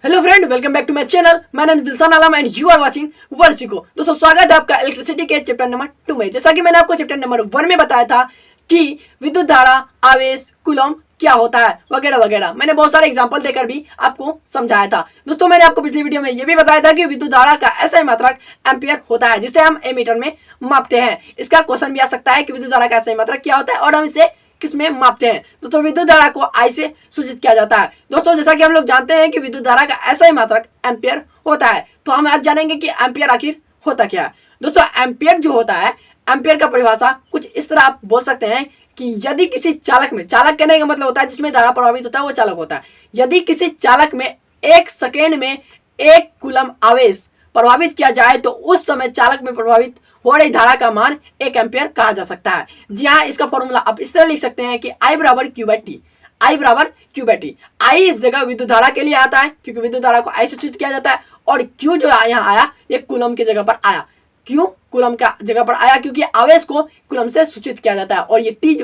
Hello friend, welcome back to my channel. My name is Dilshan Alam and you are watching वर्सिको। दोस्तों, स्वागत है आपका इलेक्ट्रिसिटी के चैप्टर नंबर 2 में। जैसा कि मैंने आपको चैप्टर नंबर 1 में बताया था कि विद्युत धारा, आवेश, कूलम क्या होता है वगैरह वगैरह। मैंने बहुत सारे एग्जांपल देकर भी आपको समझाया था। दोस्तों, मैंने आपको पिछली वीडियो में यह भी बताया था कि विद्युत धारा का ऐसा मात्रक एम्पियर होता है जिसे हम एमीटर में मापते हैं। इसका क्वेश्चन भी आ सकता है कि विद्युत धारा का ऐसा मात्रक क्या होता है और हम इसे किसमें मापते हैं। दोस्तों, विद्युत धारा को आई से सूचित किया जाता है। दोस्तों, जैसा कि हम लोग जानते हैं कि विद्युत धारा का ऐसा ही मात्रक एम्पियर होता है, तो हम आज जानेंगे कि एम्पियर आखिर होता क्या है। दोस्तों, एम्पियर जो होता है, एम्पियर का परिभाषा कुछ इस तरह आप बोल सकते हैं कि यदि किसी चालक में, चालक कहने का मतलब होता है जिसमें धारा प्रभावित होता है वो चालक होता है। यदि किसी चालक में 1 सेकेंड में 1 कूलम आवेश प्रभावित किया जाए तो उस समय चालक में प्रभावित हो रही धारा का मान 1 एम्पियर कहा जा सकता है। जी हाँ, इसका फॉर्मूला आप इस तरह लिख सकते हैं कि I बराबर Q बाई टी। I बराबर Q बाई टी। I इस जगह विद्युत धारा के लिए आता है क्योंकि विद्युत धारा को I से सूचित किया जाता है, और Q जो यहाँ आया ये कूलम की जगह पर आया। क्यों कूलम का जगह पर आया? क्योंकि आवेश को कूलम से सूचित किया जाता है, और ये T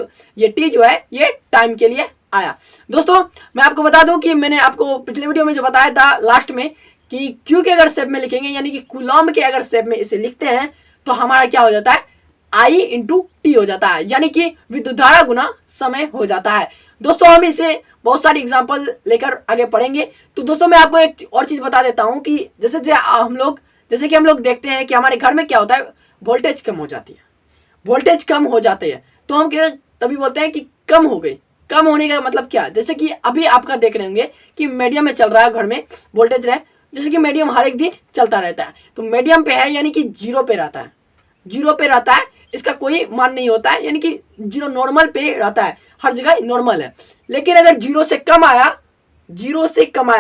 जो है ये टाइम के लिए आया। दोस्तों, मैं आपको बता दूं कि मैंने आपको पिछले वीडियो में जो बताया था लास्ट में कि Q के अगर शेप में लिखेंगे, यानी कि कूलम के अगर शेप में इसे लिखते हैं तो हमारा क्या हो जाता है? I इंटू टी हो जाता है, यानी कि विद्युत धारा गुना समय हो जाता है। दोस्तों, हम इसे बहुत सारी एग्जांपल लेकर आगे पढ़ेंगे। तो दोस्तों, मैं आपको एक और चीज बता देता हूं कि जैसे कि हम लोग देखते हैं कि हमारे घर में क्या होता है, वोल्टेज कम हो जाती है। वोल्टेज कम हो जाते हैं तो हम तभी बोलते हैं कि कम हो गई। कम होने का मतलब क्या? जैसे कि अभी आपका देख रहे होंगे कि मीडियम में चल रहा है, घर में वोल्टेज रहे, जैसे कि मीडियम हर एक दिन चलता रहता है, तो मीडियम पे है यानी कि 0 पे रहता है। 0 पे रहता है, इसका कोई मान नहीं होता है, यानी कि 0 नॉर्मल पे रहता है, हर जगह नॉर्मल है। लेकिन अगर 0 से कम आया, 0 से कम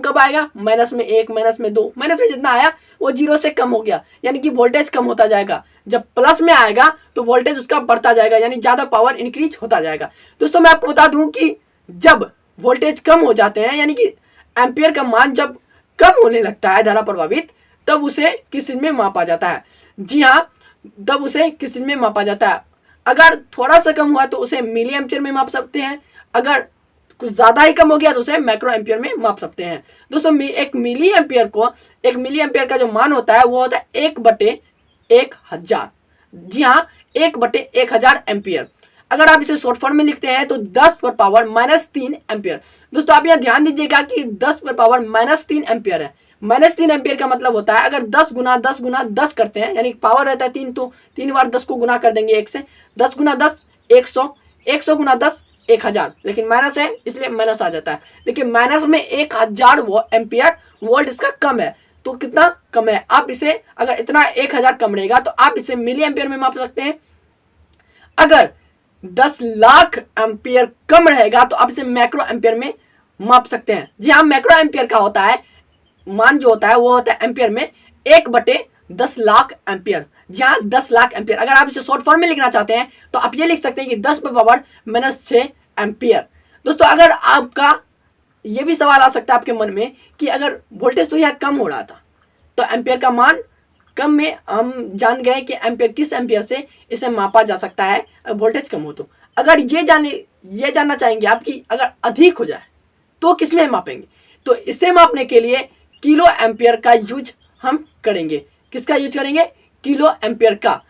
कब आएगा? माइनस में 1, माइनस में 2, माइनस में जितना आया वो 0 से कम हो गया, यानी कि वोल्टेज कम होता जाएगा। जब प्लस में आएगा तो वोल्टेज उसका बढ़ता जाएगा, यानी ज्यादा पावर इंक्रीज होता जाएगा। दोस्तों, मैं आपको बता दूं कि जब वोल्टेज कम हो जाते हैं, यानी कि एम्पियर का मान जब कम होने लगता है धारा प्रभावित, तब उसे किस चीज में मापा जाता है? जी हाँ, तब उसे किस चीज में मापा जाता है? अगर थोड़ा सा कम हुआ तो उसे मिली एम्पियर में माप सकते हैं, अगर कुछ ज्यादा ही कम हो गया तो उसे माइक्रो एम्पियर में माप सकते हैं। दोस्तों, एक मिली एम्पियर का जो मान होता है वो होता है 1/1000। जी हाँ, 1/1000 एम्पियर। अगर आप इसे शॉर्ट फॉर्म में लिखते हैं तो 10⁻³ एम्पियर। दोस्तों, आप यहाँ ध्यान दीजिएगा कि 10⁻³ एम्पियर है। -3 एम्पियर का मतलब होता है अगर 10 गुना 10 गुना 10 करते हैं, यानी पावर रहता है 3, तो 3 बार 10 को गुना कर देंगे 1 से। 10 गुना 10 100, 100 गुना 10 1000, लेकिन माइनस है इसलिए माइनस आ जाता है। देखिए, माइनस में 1000 एम्पियर वोल्ट इसका कम है, तो कितना कम है? आप इसे अगर इतना 1000 कम रहेगा तो आप इसे मिली एम्पियर में माप सकते हैं। अगर 10 लाख एम्पियर कम रहेगा तो आप इसे मैक्रो एम्पियर में माप सकते हैं। जी हाँ, मैक्रो एम्पियर का होता है मान जो होता है वो होता है एम्पियर में 1/10 लाख एम्पियर। जी हाँ, 10 लाख एम्पियर। अगर आप इसे शॉर्ट फॉर्म में लिखना चाहते हैं तो आप ये लिख सकते हैं कि 10⁻⁻6 एम्पियर। दोस्तों, अगर आपका ये भी सवाल आ सकता है आपके मन में कि अगर वोल्टेज तो यह कम हो रहा था तो एम्पियर का मान कम में हम जान गए कि एम्पियर किस एम्पियर से इसे मापा जा सकता है वोल्टेज कम हो तो। अगर ये जानना चाहेंगे आप कि अगर अधिक हो जाए तो किसमें मापेंगे, तो इसे मापने के लिए किलो एम्पियर का यूज हम करेंगे। किसका यूज करेंगे? किलो एम्पियर का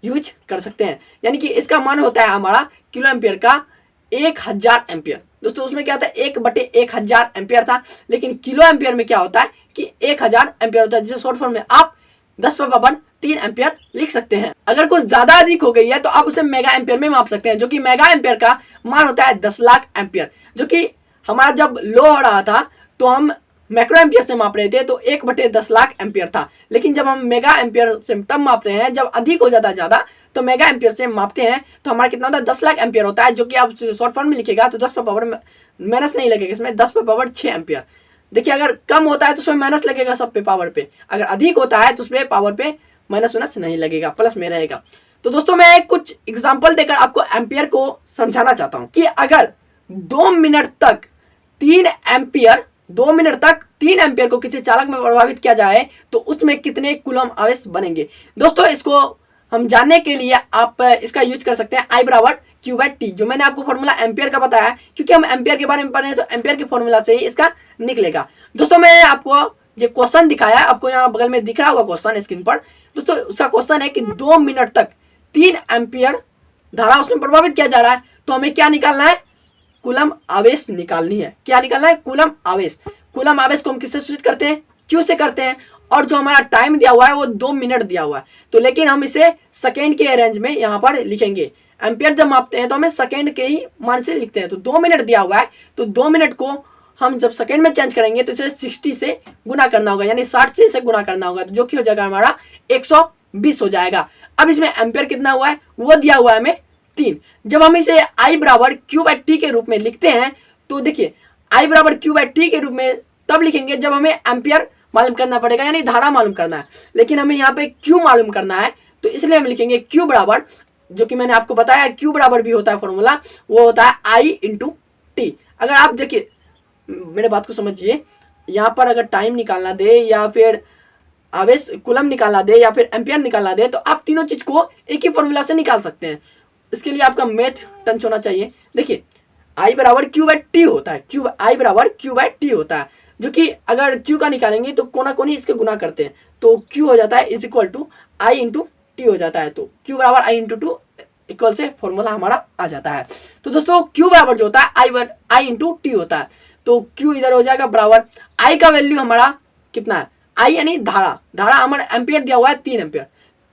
यूज कर सकते हैं, यानी कि इसका मान होता है हमारा किलो एम्पियर का 1000 एम्पियर। दोस्तों, उसमें क्या होता है? 1/1000 एम्पियर था, लेकिन किलो एम्पियर में क्या होता है कि 1000 एम्पियर होता है, जिसे शॉर्ट फॉर्म में आप 10⁻³ एम्पियर लिख सकते हैं। अगर कुछ ज्यादा अधिक हो गई है तो आप उसे मेगा एम्पियर में माप सकते हैं, जो कि मेगा एम्पियर का मान होता है 10 लाख एम्पियर। जो कि हमारा जब लो हो रहा था तो हम मैक्रो एम्पियर से माप रहे थे तो 1/10 लाख एम्पियर था, लेकिन जब हम मेगा एम्पियर से तब माप रहे हैं जब अधिक हो जाता है ज्यादा, तो मेगा एम्पियर से मापते हैं तो हमारा कितना होता है? 10 लाख एम्पियर होता है, जो कि आप शॉर्ट फॉर्म में लिखेगा तो 10 पर पावर माइनस नहीं लगेगा, इसमें 10⁻6 एम्पियर। देखिए, अगर कम होता है तो उसमें माइनस लगेगा सब पे पावर पे, अगर अधिक होता है तो उसमें पावर पे माइनस नहीं लगेगा, प्लस में रहेगा। तो दोस्तों, मैं कुछ एग्जाम्पल देकर आपको एम्पियर को समझाना चाहता हूँ कि अगर 2 मिनट तक 3 एम्पियर को किसी चालक में प्रभावित किया जाए तो उसमें कितने कूलम आवेश बनेंगे। दोस्तों, इसको हम जानने के लिए आप इसका यूज कर सकते हैं I बराबर क्यू बाई टी, जो मैंने आपको फॉर्मूला एम्पियर का बताया है, क्योंकि हम एम्पियर के बारे में पढ़ रहे हैं तो एम्पियर के फॉर्मूला से ही इसका निकलेगा। दोस्तों मैंने आपको ये क्वेश्चन दिखाया है, आपको यहाँ बगल में दिख रहा होगा क्वेश्चन स्क्रीन पर। दोस्तों उसका क्वेश्चन है कि 2 मिनट तक 3 एम्पियर धारा उसमें प्रभावित किया जा रहा है, तो हमें क्या निकालना है, कूलम आवेश निकालनी है। क्या निकालना है, कूलम आवेश। कूलम आवेश को हम किससे सूचित करते हैं, क्यू से करते हैं, और जो हमारा टाइम दिया हुआ है वो 2 मिनट दिया हुआ है, तो लेकिन हम इसे सेकेंड के रेंज में यहाँ पर लिखेंगे। एम्पियर जब मापते हैं तो हमें सेकेंड के ही मान से लिखते हैं, तो 2 मिनट दिया हुआ है, तो 2 मिनट को हम जब सेकेंड में चेंज करेंगे तो इसे 60 से गुना करना होगा, यानी 60 से इसे गुना करना होगा, तो जो कि हो जाएगा हमारा 120 हो जाएगा। अब इसमें एम्पियर कितना हुआ है, वो दिया हुआ है हमें 3। जब हम इसे I बराबर क्यू बाई टी के रूप में लिखते हैं, तो देखिए I बराबर क्यू बाई टी के रूप में तब लिखेंगे जब हमें एम्पियर मालूम करना पड़ेगा, यानी धारा मालूम करना है, लेकिन हमें यहाँ पे क्यू मालूम करना है, तो इसलिए हम लिखेंगे क्यू बराबर, जो कि मैंने आपको बताया क्यू बराबर भी होता है फॉर्मूला, वो होता है I इंटू टी। अगर आप देखिए मेरे बात को समझिए, यहाँ पर अगर टाइम निकालना दे या फिर आवेश कूलम निकालना दे या फिर एम्पियर निकालना दे, तो आप तीनों चीज को एक ही फॉर्मूला से निकाल सकते हैं। इसके लिए आपका मैथ टंच होना चाहिए। देखिए I बराबर क्यू बाई टी होता है, I बराबर क्यू बाई टी होता है, जो कि अगर Q का निकालेंगे तो कोना कोनी इसके गुना करते हैं, तो Q हो जाता है is equal to I into T हो जाता है, तो Q बराबर I इंटू टू इक्वल से फॉर्मूला हमारा आ जाता है। तो दोस्तों Q बराबर जो होता है I इंटू टी होता है, तो Q इधर हो जाएगा बराबर I का वैल्यू हमारा कितना है, I यानी धारा हमारा एम्पियर दिया हुआ है 3 एम्पियर,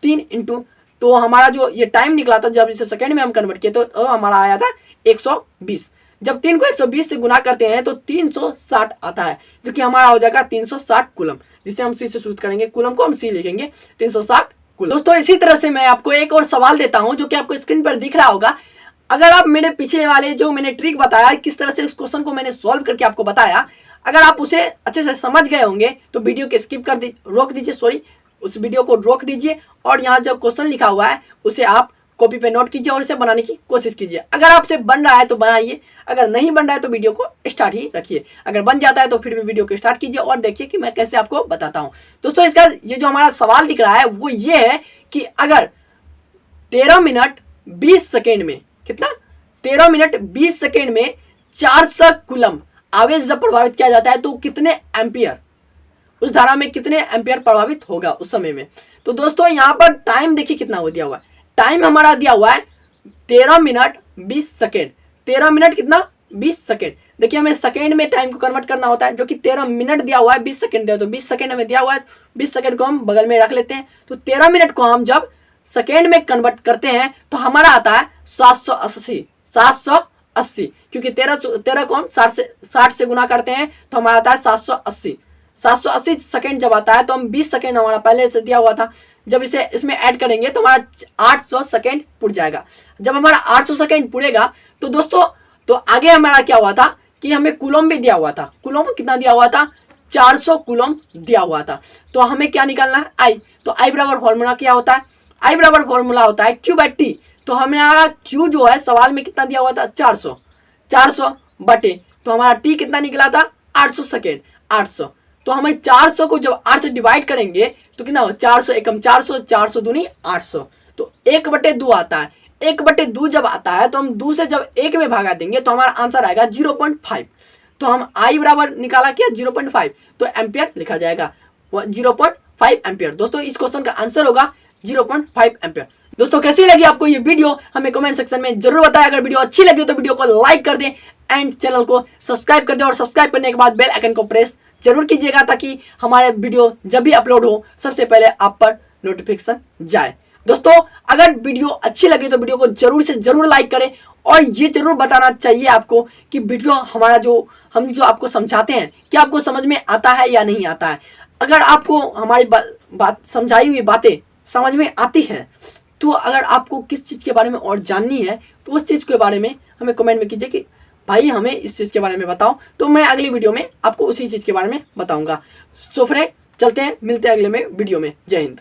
3 इंटू, तो हमारा जो ये टाइम निकला था जब इसे सेकंड में हम कन्वर्ट किए तो हमारा आया था 120। जब 3 को 120 से गुना करते हैं तो 360 आता है, जो कि हमारा हो जाएगा 360 कूलम, जिसे हम सी से शुरू करेंगे, कूलम को हम सी लिखेंगे 360 कूलम। दोस्तों इसी तरह से मैं आपको एक और सवाल देता हूं जो कि आपको स्क्रीन पर दिख रहा होगा। अगर आप मेरे पीछे वाले जो मैंने ट्रिक बताया, किस तरह से उस क्वेश्चन को मैंने सॉल्व करके आपको बताया, अगर आप उसे अच्छे से समझ गए होंगे तो वीडियो को स्किप कर रोक दीजिए, उस वीडियो को रोक दीजिए, और यहाँ जो क्वेश्चन लिखा हुआ है उसे आप कॉपी पे नोट कीजिए और इसे बनाने की कोशिश कीजिए। अगर आपसे बन रहा है तो बनाइए, अगर नहीं बन रहा है तो वीडियो को स्टार्ट ही रखिए, अगर बन जाता है तो फिर भी वीडियो को स्टार्ट कीजिए और देखिए कि मैं कैसे आपको बताता हूँ। दोस्तों इसका ये जो हमारा सवाल दिख रहा है वो ये है कि अगर 13 मिनट 20 सेकेंड में, कितना, 13 मिनट 20 सेकेंड में 400 कूलम आवेश जब प्रभावित किया जाता है तो कितने एम्पियर, उस धारा में कितने एम्पियर प्रभावित होगा उस समय में। तो दोस्तों यहाँ पर टाइम देखिए कितना हो दिया हुआ है, टाइम हमारा दिया हुआ है 13 मिनट 20 सेकेंड, 13 मिनट कितना 20 सेकेंड। देखिए हमें सेकेंड में टाइम को कन्वर्ट करना होता है, जो कि 13 मिनट दिया हुआ है, 20 सेकेंड दिया, तो 20 सेकेंड हमें दिया हुआ है, 20 सेकेंड को हम बगल में रख लेते हैं, तो 13 मिनट को हम जब सेकेंड में कन्वर्ट करते हैं तो हमारा आता है 780, क्योंकि 13 को हम 60 से गुना करते हैं तो हमारा आता है 780 सेकेंड जब आता है, तो हम 20 सेकेंड हमारा पहले से दिया हुआ था, जब इसे इसमें ऐड करेंगे तो हमारा 800 सेकेंड पुर जाएगा। जब हमारा 800 सेकेंड पुरेगा तो दोस्तों तो आगे हमारा क्या हुआ था कि हमें कूलम भी दिया हुआ था, कूलम कितना दिया हुआ था, 400 कूलम दिया हुआ था, तो हमें क्या निकालना है, I। तो I बराबर फॉर्मूला क्या होता है, I बराबर फॉर्मूला होता है क्यू बाई टी। तो हमारा Q जो है सवाल में कितना दिया हुआ था, 400 बटे, तो हमारा T कितना निकला था, 800 सेकेंड, 800। तो हमें 400 को जब 8 से डिवाइड करेंगे तो कितना हो, 400 एकम 400, 400 दूनी 800, तो 1/2 आता है। 1/2 जब आता है तो हम 2 से जब 1 में भागा देंगे तो हमारा आंसर आएगा 0.5। तो हम I बराबर निकाला क्या, 0.5, तो एम्पियर लिखा जाएगा 0.5 एम्पियर। दोस्तों इस क्वेश्चन का आंसर होगा 0.5 एम्पियर। दोस्तों कैसी लगी आपको ये वीडियो हमें कमेंट सेक्शन में जरूर बताएं। अगर वीडियो अच्छी लगी तो वीडियो को लाइक कर दें एंड चैनल को सब्सक्राइब कर दें, और सब्सक्राइब करने के बाद बेल आइकन को प्रेस जरूर कीजिएगा ताकि हमारे वीडियो जब भी अपलोड हो सबसे पहले आप पर नोटिफिकेशन जाए। दोस्तों अगर वीडियो अच्छी लगी तो वीडियो को जरूर से जरूर लाइक करें, और ये जरूर बताना चाहिए आपको कि वीडियो हमारा हम जो आपको समझाते हैं क्या आपको समझ में आता है या नहीं आता है। अगर आपको हमारी बात समझाई हुई बातें समझ में आती है तो अगर आपको किस चीज़ के बारे में और जाननी है तो उस चीज़ के बारे में हमें कमेंट में कीजिए कि भाई हमें इस चीज़ के बारे में बताओ, तो मैं अगली वीडियो में आपको उसी चीज़ के बारे में बताऊंगा। सो फ्रेंड चलते हैं, मिलते हैं अगले में वीडियो में। जय हिंद।